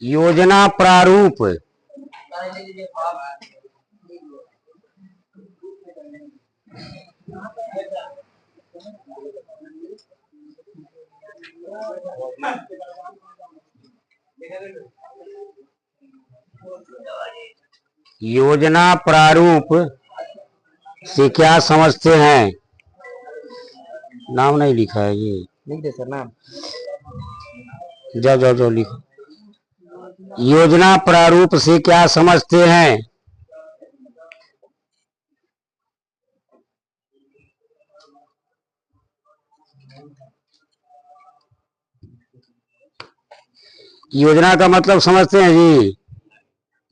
योजना प्रारूप। योजना प्रारूप से क्या समझते हैं? नाम नहीं लिखा है, ये लिख दे सर नाम। जाओ जाओ जाओ लिखो। योजना प्रारूप से क्या समझते हैं? योजना का मतलब समझते हैं जी?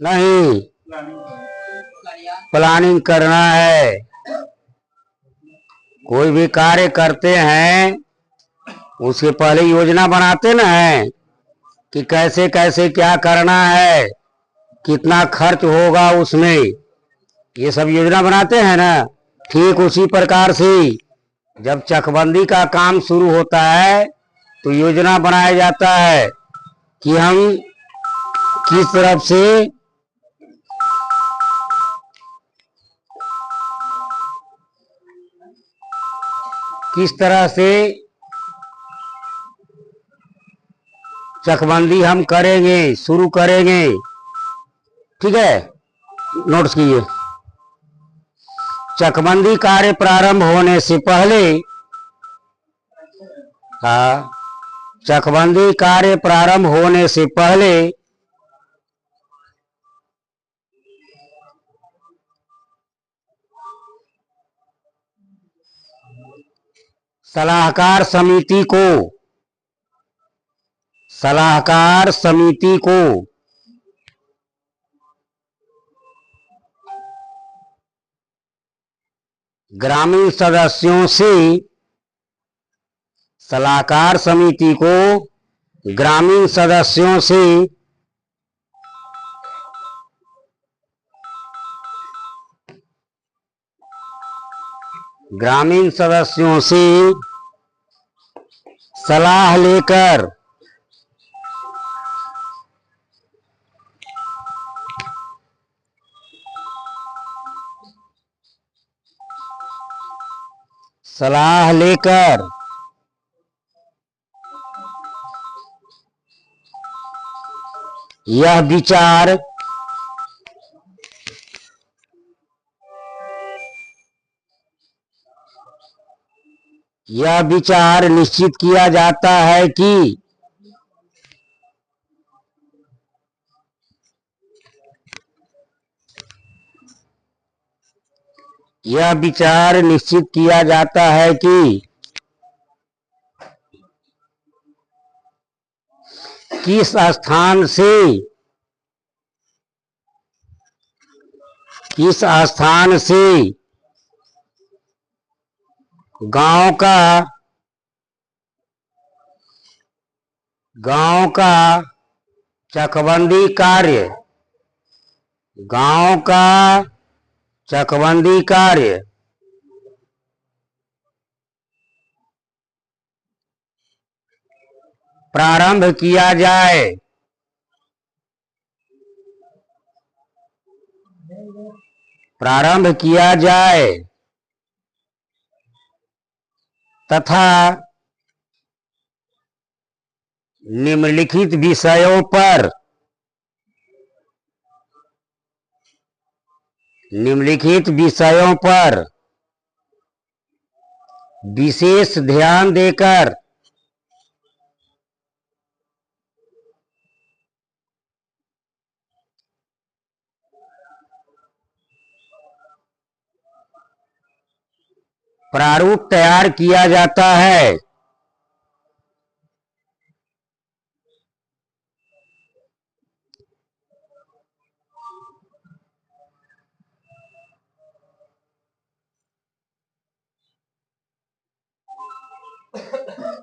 नहीं, प्लानिंग करना है। कोई भी कार्य करते हैं उसके पहले योजना बनाते ना है कि कैसे कैसे क्या करना है, कितना खर्च होगा उसमें, ये सब योजना बनाते हैं ना। ठीक उसी प्रकार से जब चकबंदी का काम शुरू होता है तो योजना बनाया जाता है कि हम किस तरफ से चकबंदी हम करेंगे, शुरू करेंगे। ठीक है, नोट्स कीजिए। चकबंदी कार्य प्रारंभ होने से पहले, हाँ, चकबंदी कार्य प्रारंभ होने से पहले सलाहकार समिति को ग्रामीण सदस्यों से सलाहकार समिति को ग्रामीण सदस्यों से ग्रामीण सदस्यों से सलाह लेकर सलाह लेकर यह विचार निश्चित किया जाता है कि यह विचार निश्चित किया जाता है कि किस स्थान से गांव का चकबंदी कार्य प्रारंभ किया जाए। तथा निम्नलिखित विषयों पर विशेष ध्यान देकर प्रारूप तैयार किया जाता है।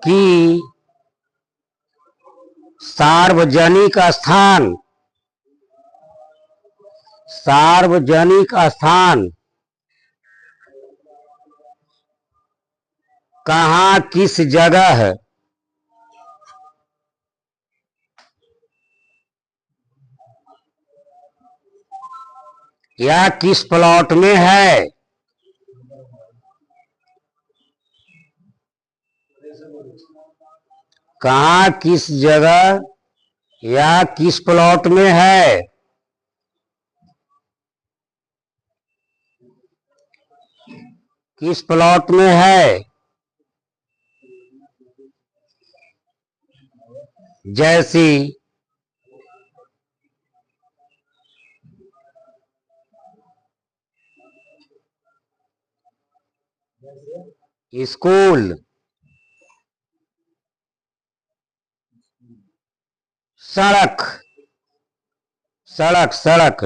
कि सार्वजनिक स्थान कहाँ किस जगह या किस प्लॉट में है? कहाँ, किस जगह या किस प्लॉट में है? किस प्लॉट में है? जैसी स्कूल, सड़क, सड़क सड़क,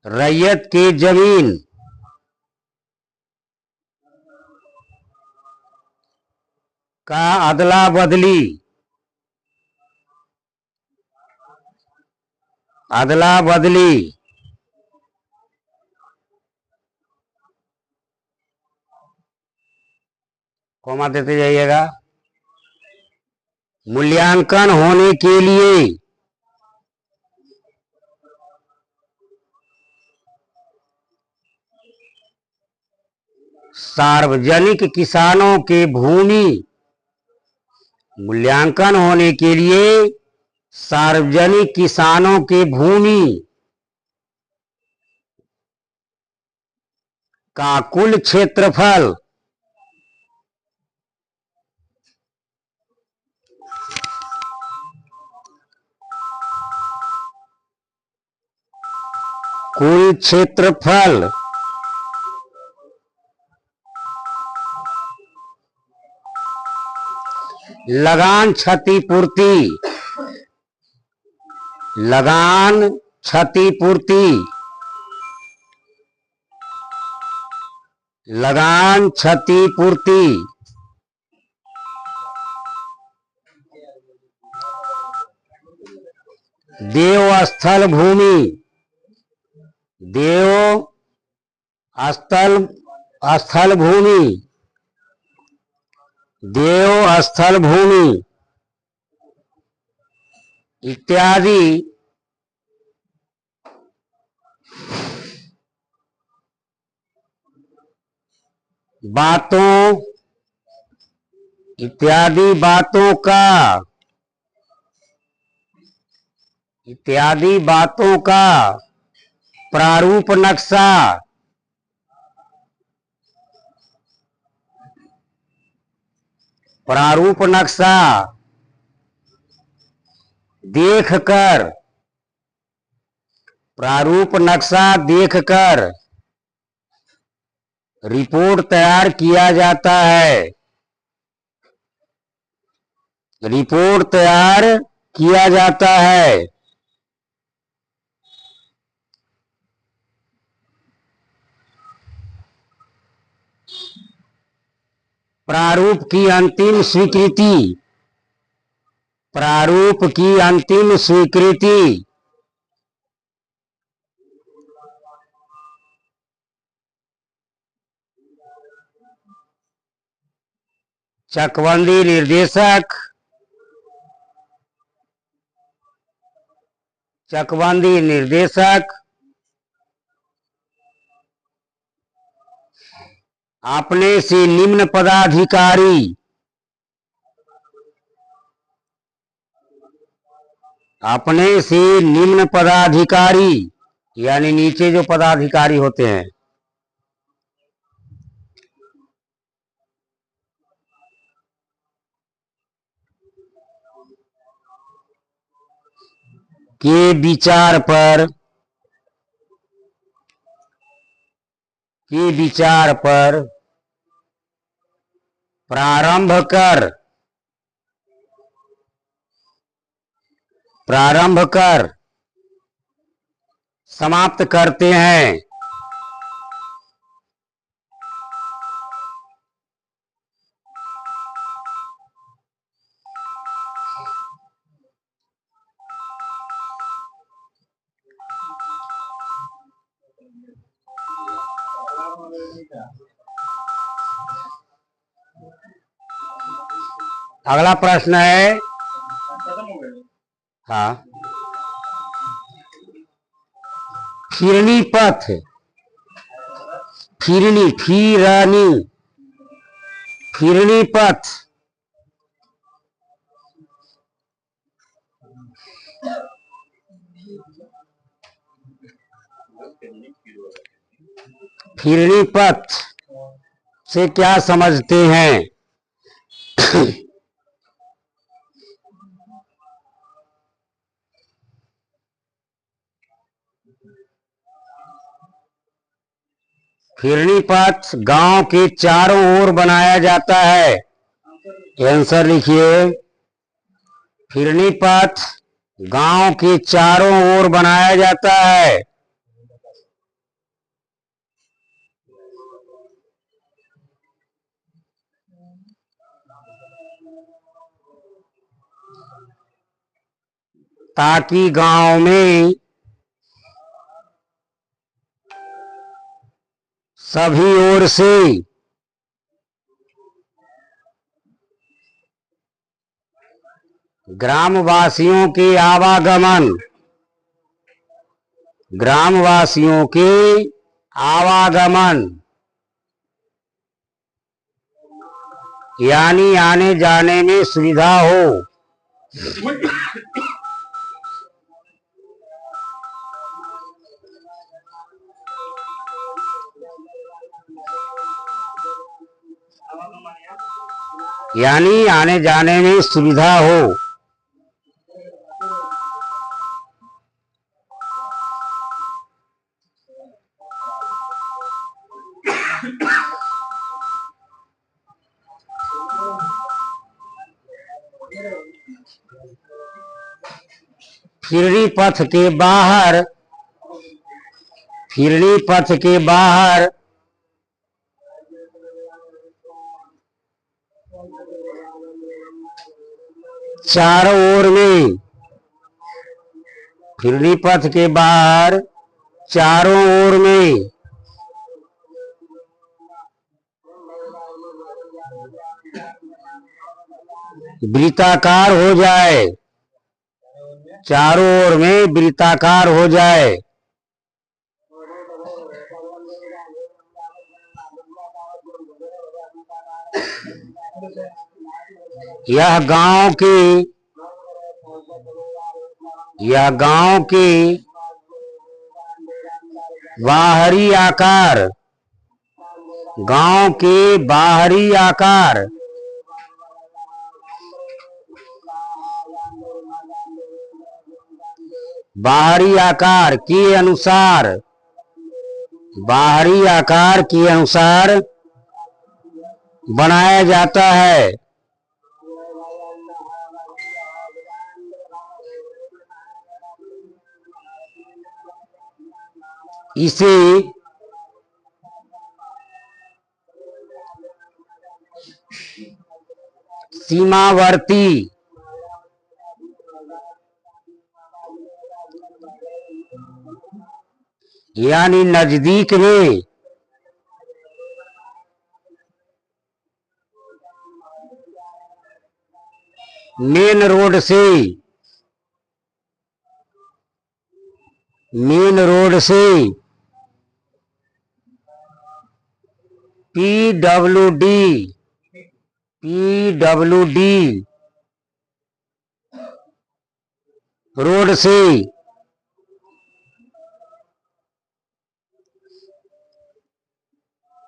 रैयत की जमीन, का अदला बदली, अदला बदली, कॉमा देते जाइएगा। मूल्यांकन होने के लिए, सार्वजनिक किसानों के भूमि, मूल्यांकन होने के लिए सार्वजनिक किसानों के भूमि का कुल क्षेत्रफल, कुल क्षेत्रफल लगान क्षतिपूर्ति, लगान क्षतिपूर्ति, लगान क्षतिपूर्ति, देवस्थल भूमि, देव स्थल, स्थल भूमि, देव स्थल भूमि इत्यादि बातों, इत्यादि बातों का, इत्यादि बातों का प्रारूप नक्शा, प्रारूप नक्शा देखकर, प्रारूप नक्शा देखकर रिपोर्ट तैयार किया जाता है, रिपोर्ट तैयार किया जाता है। प्रारूप की अंतिम स्वीकृति, प्रारूप की अंतिम स्वीकृति चकबंदी निर्देशक, चकबंदी निर्देशक अपने से निम्न पदाधिकारी, अपने से निम्न पदाधिकारी यानी नीचे जो पदाधिकारी होते हैं, के विचार पर, के विचार पर प्रारंभ कर, प्रारंभ कर समाप्त करते हैं। अगला प्रश्न है। हाँ, फिरनी पथ, फिरनी फिरनी फिरनी पथ फिरनी पथ से क्या समझते हैं? फिरनी पथ गांव के चारों ओर बनाया जाता है। आंसर लिखिए। फिरनी पथ गांव के चारों ओर बनाया जाता है। ताकि गांव में सभी ओर से ग्रामवासियों के आवागमन, ग्रामवासियों के आवागमन यानी आने जाने में सुविधा हो। यानी आने जाने में सुविधा हो। फिरनी पथ के बाहर, फिरनी पथ के बाहर चारों ओर में, फिरनी पथ के बाहर चारों ओर में वृत्ताकार हो जाए, चारों ओर में वृत्ताकार हो जाए। यह गांव के, यह गांव के बाहरी आकार, गांव के बाहरी आकार, बाहरी आकार के अनुसार, बाहरी आकार के अनुसार बनाया जाता है। इसे सीमावर्ती यानी नजदीक में मेन रोड से, मेन रोड से पीडब्ल्यूडी, पीडब्ल्यूडी रोड से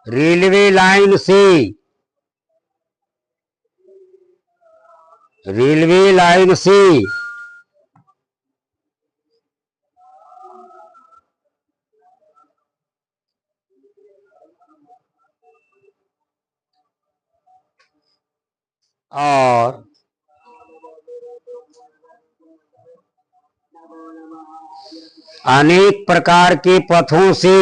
रेलवे लाइन से, रेलवे लाइन से और अनेक प्रकार के पथों से,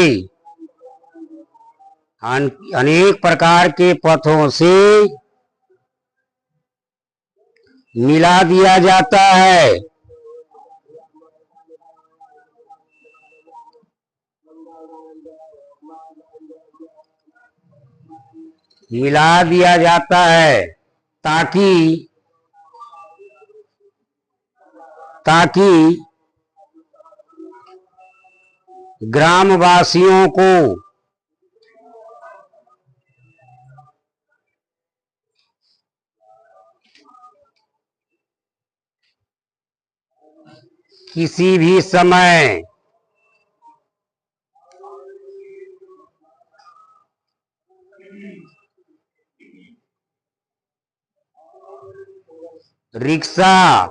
अनेक प्रकार के पथों से मिला दिया जाता है। मिला दिया जाता है ताकि ताकि ग्रामवासियों को किसी भी समय रिक्शा,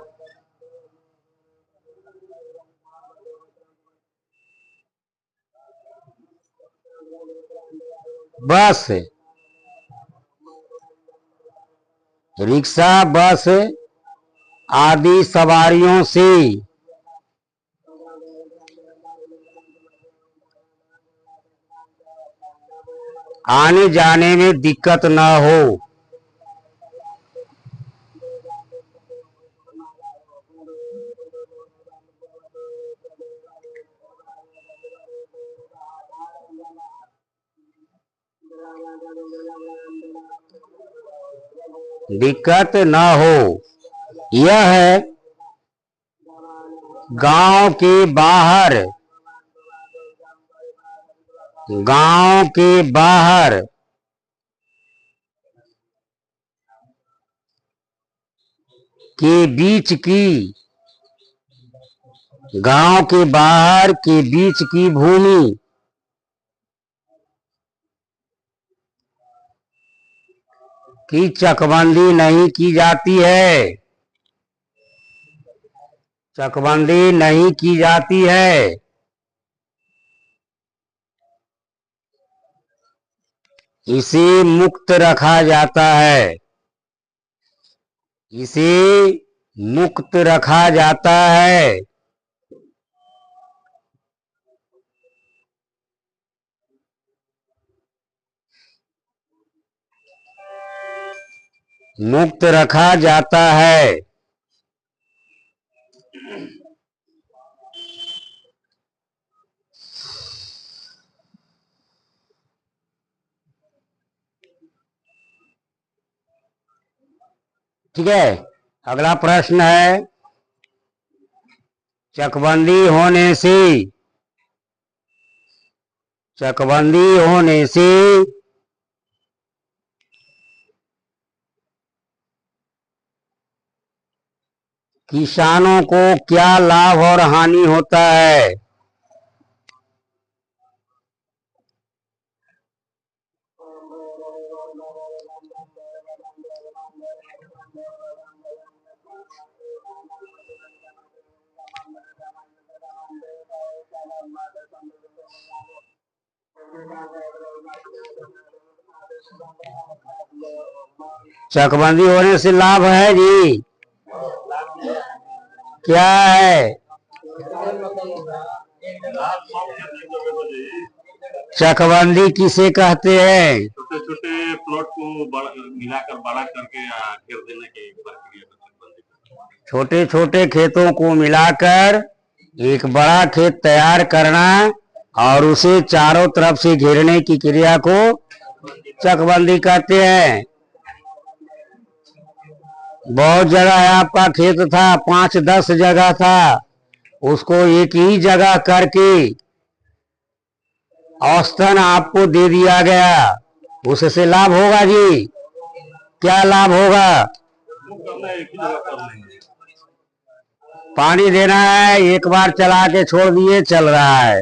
बस, रिक्शा बस आदि सवारियों से आने जाने में दिक्कत न हो। दिक्कत न हो। यह है गांव के बाहर, गांव के बाहर के बीच की, गांव के बाहर के बीच की भूमि की चकबंदी नहीं की जाती है, चकबंदी नहीं की जाती है। इसे मुक्त रखा जाता है, इसे मुक्त रखा जाता है। मुक्त रखा जाता है। ठीक है, अगला प्रश्न है, चकबंदी होने से, चकबंदी होने से किसानों को क्या लाभ और हानि होता है? चकबंदी होने से लाभ है जी, क्या है? चकबंदी किसे कहते हैं? छोटे छोटे प्लॉट को मिलाकर बड़ा करके घेर देने की प्रक्रिया को चकबंदी। छोटे छोटे खेतों को मिलाकर एक बड़ा खेत तैयार करना और उसे चारों तरफ से घेरने की क्रिया को चकबंदी कहते हैं। बहुत जगह है, आपका खेत था 5-10 जगह था, उसको एक ही जगह करके औसतन आपको दे दिया गया, उससे लाभ होगा जी? क्या लाभ होगा? पानी देना है, एक बार चला के छोड़ दिए, चल रहा है।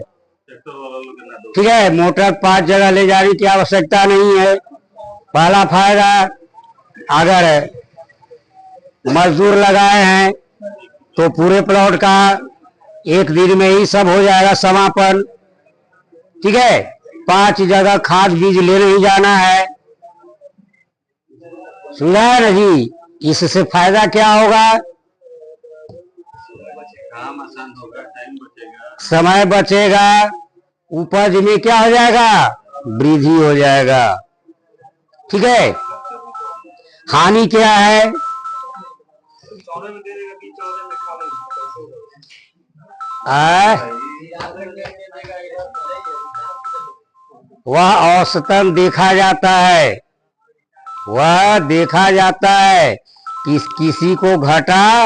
ठीक है, मोटर 5 जगह ले जाने की आवश्यकता नहीं है। पहला फायदा, अगर मजदूर लगाए हैं तो पूरे प्लॉट का एक दिन में ही सब हो जाएगा समापन। ठीक है, 5 जगह खाद बीज ले नहीं जाना है, सुना है ना जी? इससे फायदा क्या होगा? काम आसान होगा, टाइम बचेगा, समय बचेगा, उपज में क्या हो जाएगा? वृद्धि हो जाएगा। ठीक है, हानि क्या है? वह औसतन देखा जाता है, वह देखा जाता है कि किसी को घाटा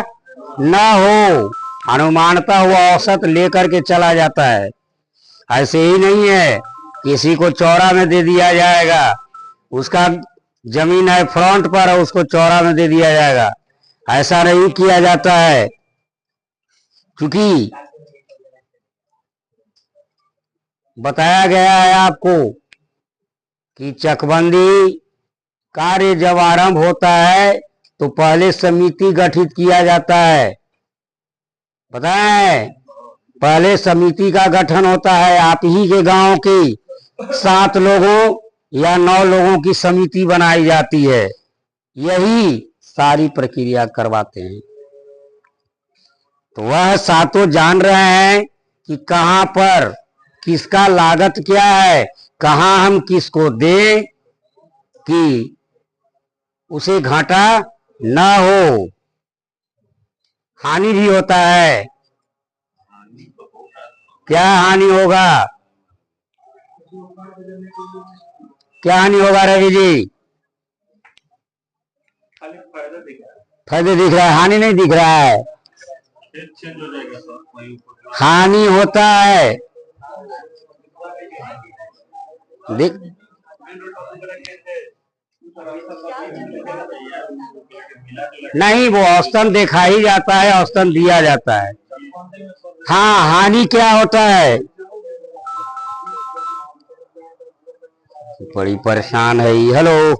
ना हो, अनुमानता हुआ औसत लेकर के चला जाता है। ऐसे ही नहीं है किसी को चौड़ा में दे दिया जाएगा, उसका जमीन है फ्रंट पर है, उसको चौड़ा में दे दिया जाएगा, ऐसा नहीं किया जाता है। क्योंकि बताया गया है आपको कि चकबंदी कार्य जब आरंभ होता है तो पहले समिति गठित किया जाता है। पता है, पहले समिति का गठन होता है। आप ही के गांव की 7 लोगों या 9 लोगों की समिति बनाई जाती है, यही सारी प्रक्रिया करवाते हैं। तो वह सातों जान रहे हैं कि कहां पर किसका लागत क्या है, कहां हम किसको दें कि उसे घाटा न हो। हानि भी होता है। क्या हानि होगा, क्या हानि होगा रवि जी? फायदे दिख रहा है, हानि नहीं दिख रहा है। हानि होता है। देख, नहीं, वो औसतन देखा ही जाता है, औसतन दिया जाता है। हाँ, हानि क्या होता है? बड़ी परेशान है ये। हेलो,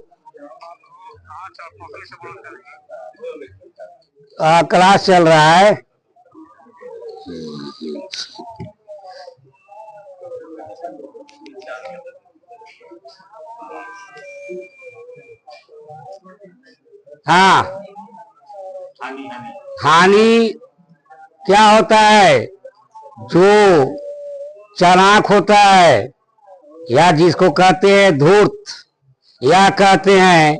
क्लास चल रहा है। हाँ, हानि क्या होता है? जो चालाक होता है या जिसको कहते हैं धूर्त या कहते हैं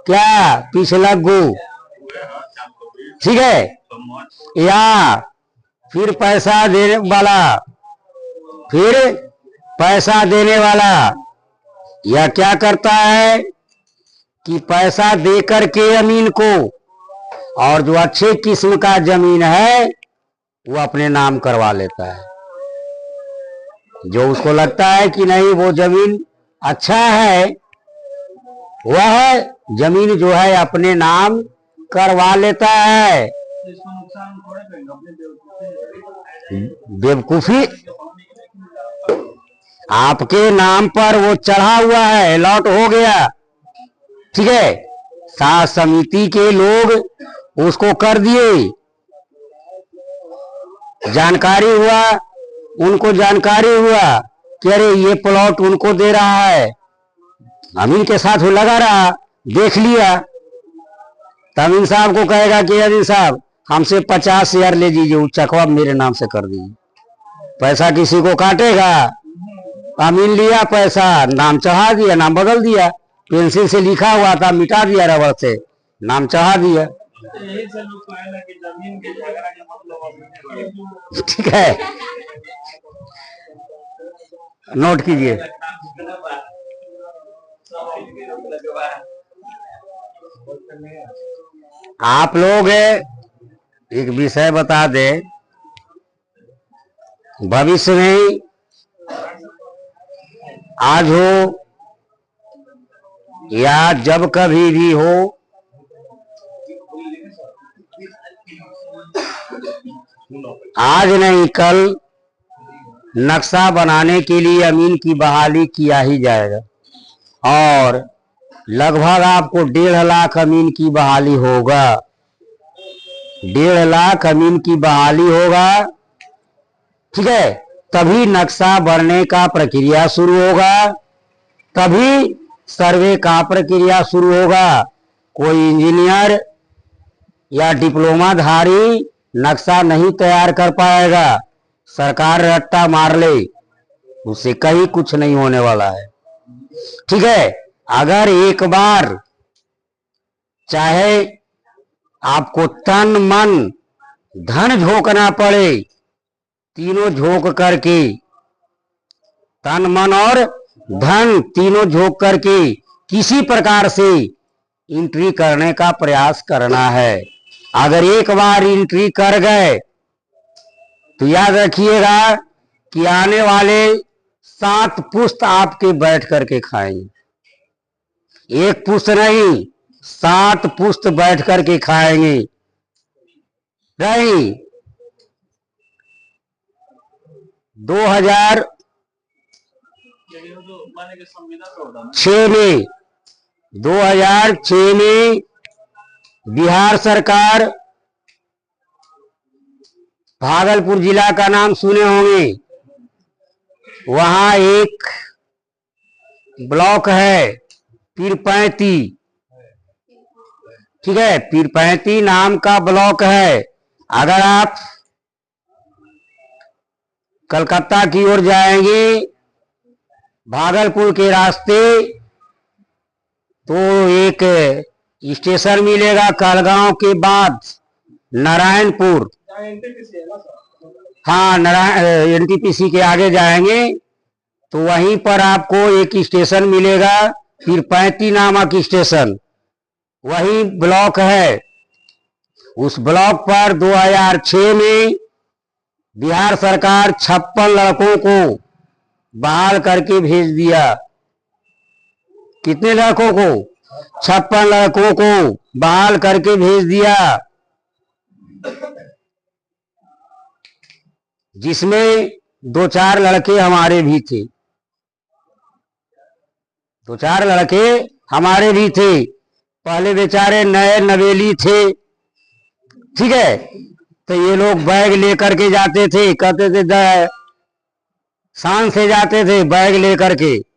क्या पिछलग्गू, ठीक है, या फिर पैसा देने वाला, फिर पैसा देने वाला, यह क्या करता है कि पैसा देकर के जमीन को, और जो अच्छे किस्म का जमीन है वो अपने नाम करवा लेता है। जो उसको लगता है कि नहीं वो जमीन अच्छा है, वह जमीन जो है अपने नाम करवा लेता है। बेवकूफी, आपके नाम पर वो चढ़ा हुआ है, अलॉट हो गया, ठीक है, सात समिति के लोग उसको कर दिए, जानकारी हुआ, उनको जानकारी हुआ कि अरे ये प्लॉट उनको दे रहा है, अमीन के साथ वो लगा रहा, देख लिया, तो अमीन साहब को कहेगा कि अमीन साहब हमसे 50 शेयर ले लीजिए, वो चकवा मेरे नाम से कर दीजिए। पैसा किसी को काटेगा? अमीन लिया पैसा, नाम चढ़ा दिया, नाम बदल दिया, पेंसिल से लिखा हुआ था मिटा दिया, रबड़ से नाम चढ़ा दिया। ठीक है, नोट कीजिए। आप लोग एक विषय बता दे, भविष्य में आज हो या जब कभी भी हो, आज नहीं कल नक्शा बनाने के लिए अमीन की बहाली किया ही जाएगा, और लगभग आपको 1.5 लाख अमीन की बहाली होगा। 1.5 लाख अमीन की बहाली होगा, ठीक है, तभी नक्शा बनने का प्रक्रिया शुरू होगा, तभी सर्वे का प्रक्रिया शुरू होगा। कोई इंजीनियर या डिप्लोमाधारी नक्शा नहीं तैयार कर पाएगा, सरकार रट्टा मार ले, उससे कहीं कुछ नहीं होने वाला है। ठीक है, अगर एक बार चाहे आपको तन मन धन झोंकना पड़े, तीनों झोंक करके, तन मन और धन तीनों झोंक करके किसी प्रकार से एंट्री करने का प्रयास करना है। अगर एक बार एंट्री कर गए तो याद रखिएगा कि आने वाले 7 पुश्त आपके बैठ करके खाएंगे, एक पुश्त नहीं, 7 पुश्त बैठ करके खाएंगे। नहीं, 2006 में बिहार सरकार, भागलपुर जिला का नाम सुने होंगे, वहां एक ब्लॉक है पीरपैंती, ठीक है, पीरपैंती नाम का ब्लॉक है। अगर आप कलकत्ता की ओर जाएंगे भागलपुर के रास्ते, तो एक स्टेशन मिलेगा कहलगांव के बाद, नारायणपुर। हाँ, एनटीपीसी के आगे जाएंगे तो वहीं पर आपको एक स्टेशन मिलेगा पीरपैंती नामक स्टेशन, वही ब्लॉक है। उस ब्लॉक पर 2006 में बिहार सरकार 56 लड़कों को बहाल करके भेज दिया। कितने लड़कों को? 56 लड़कों को बहाल करके भेज दिया, जिसमें 2-4 लड़के हमारे भी थे, 2-4 लड़के हमारे भी थे। पहले बेचारे नए नवेली थे, ठीक है, तो ये लोग बैग लेकर के जाते थे, कहते थे शान से जाते थे बैग लेकर के।